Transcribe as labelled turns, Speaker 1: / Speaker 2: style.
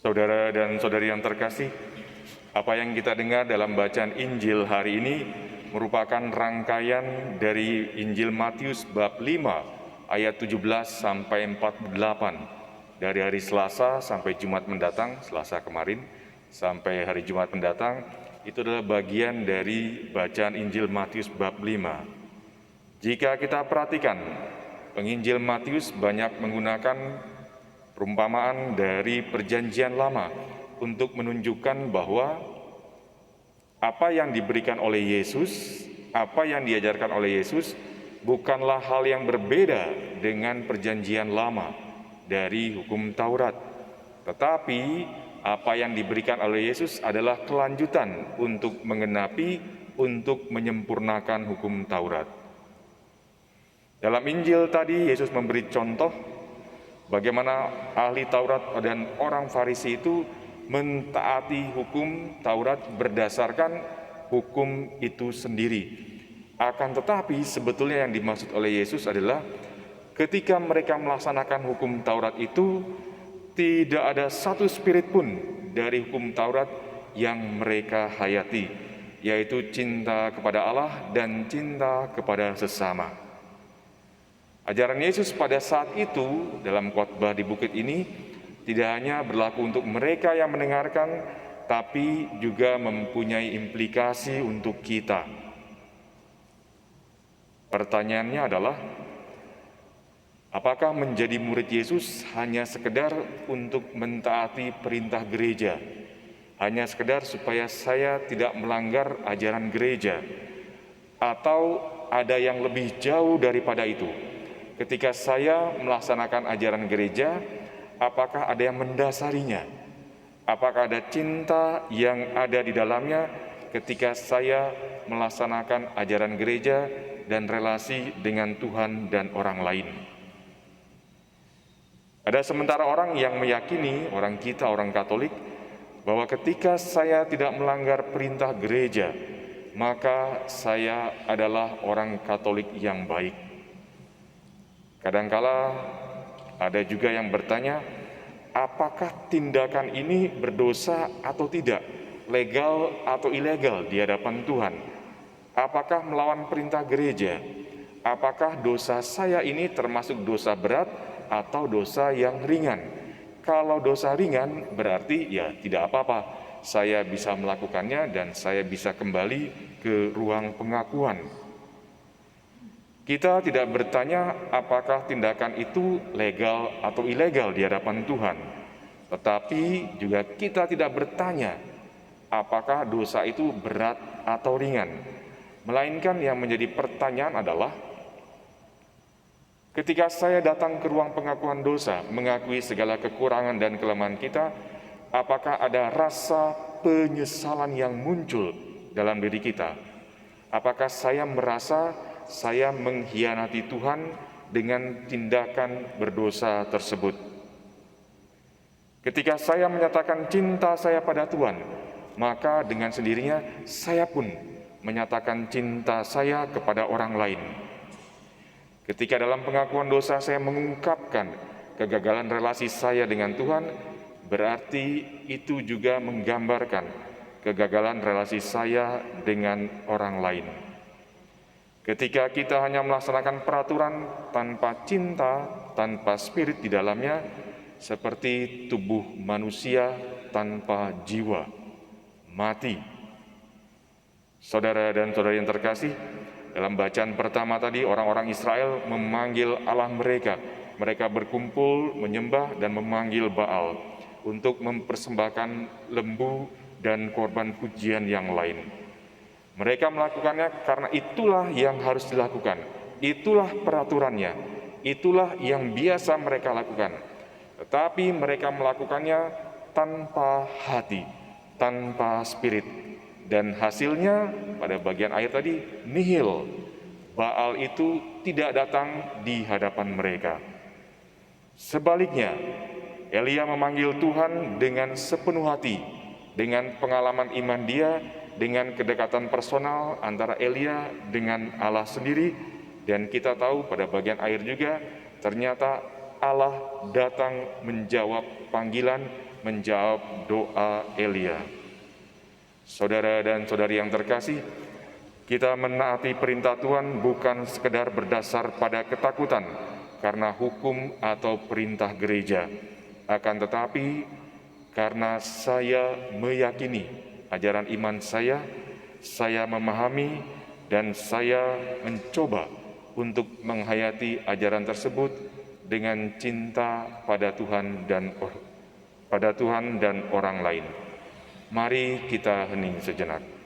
Speaker 1: Saudara dan saudari yang terkasih, apa yang kita dengar dalam bacaan Injil hari ini merupakan rangkaian dari Injil Matius bab 5 ayat 17 sampai 48. Dari hari Selasa sampai Jumat mendatang, Selasa kemarin sampai hari Jumat mendatang, itu adalah bagian dari bacaan Injil Matius bab 5. Jika kita perhatikan, penginjil Matius banyak menggunakan perumpamaan dari Perjanjian Lama untuk menunjukkan bahwa apa yang diberikan oleh Yesus, apa yang diajarkan oleh Yesus bukanlah hal yang berbeda dengan Perjanjian Lama dari hukum Taurat. Tetapi apa yang diberikan oleh Yesus adalah kelanjutan untuk mengenapi, untuk menyempurnakan hukum Taurat. Dalam Injil tadi Yesus memberi contoh bagaimana ahli Taurat dan orang Farisi itu mentaati hukum Taurat berdasarkan hukum itu sendiri. Akan tetapi sebetulnya yang dimaksud oleh Yesus adalah ketika mereka melaksanakan hukum Taurat itu, tidak ada satu spirit pun dari hukum Taurat yang mereka hayati, yaitu cinta kepada Allah dan cinta kepada sesama. Ajaran Yesus pada saat itu dalam khotbah di bukit ini tidak hanya berlaku untuk mereka yang mendengarkan, tapi juga mempunyai implikasi untuk kita. Pertanyaannya adalah, apakah menjadi murid Yesus hanya sekedar untuk mentaati perintah gereja? Hanya sekedar supaya saya tidak melanggar ajaran gereja? Atau ada yang lebih jauh daripada itu? Ketika saya melaksanakan ajaran gereja, apakah ada yang mendasarinya? Apakah ada cinta yang ada di dalamnya ketika saya melaksanakan ajaran gereja dan relasi dengan Tuhan dan orang lain? Ada sementara orang yang meyakini, orang kita, orang Katolik, bahwa ketika saya tidak melanggar perintah gereja, maka saya adalah orang Katolik yang baik. Kadangkala ada juga yang bertanya, apakah tindakan ini berdosa atau tidak, legal atau ilegal di hadapan Tuhan? Apakah melawan perintah gereja? Apakah dosa saya ini termasuk dosa berat atau dosa yang ringan? Kalau dosa ringan berarti ya tidak apa-apa, saya bisa melakukannya dan saya bisa kembali ke ruang pengakuan. Kita tidak bertanya apakah tindakan itu legal atau ilegal di hadapan Tuhan, tetapi juga kita tidak bertanya apakah dosa itu berat atau ringan. Melainkan yang menjadi pertanyaan adalah, ketika saya datang ke ruang pengakuan dosa, mengakui segala kekurangan dan kelemahan kita, apakah ada rasa penyesalan yang muncul dalam diri kita? Apakah saya merasa saya mengkhianati Tuhan dengan tindakan berdosa tersebut? Ketika saya menyatakan cinta saya pada Tuhan, maka dengan sendirinya saya pun menyatakan cinta saya kepada orang lain. Ketika dalam pengakuan dosa saya mengungkapkan kegagalan relasi saya dengan Tuhan, berarti itu juga menggambarkan kegagalan relasi saya dengan orang lain. Ketika kita hanya melaksanakan peraturan tanpa cinta, tanpa spirit di dalamnya, seperti tubuh manusia tanpa jiwa, mati. Saudara dan saudari yang terkasih, dalam bacaan pertama tadi orang-orang Israel memanggil Allah mereka. Mereka berkumpul, menyembah dan memanggil Baal untuk mempersembahkan lembu dan korban pujian yang lain. Mereka melakukannya karena itulah yang harus dilakukan, itulah peraturannya, itulah yang biasa mereka lakukan. Tetapi mereka melakukannya tanpa hati, tanpa spirit. Dan hasilnya pada bagian akhir tadi, nihil. Baal itu tidak datang di hadapan mereka. Sebaliknya, Elia memanggil Tuhan dengan sepenuh hati, dengan pengalaman iman dia, dengan kedekatan personal antara Elia dengan Allah sendiri. Dan kita tahu pada bagian akhir juga ternyata Allah datang menjawab panggilan menjawab doa Elia. Saudara dan saudari yang terkasih, kita menaati perintah Tuhan bukan sekedar berdasar pada ketakutan karena hukum atau perintah gereja, akan tetapi karena saya meyakini ajaran iman saya memahami dan saya mencoba untuk menghayati ajaran tersebut dengan cinta pada Tuhan dan orang lain. Mari kita hening sejenak.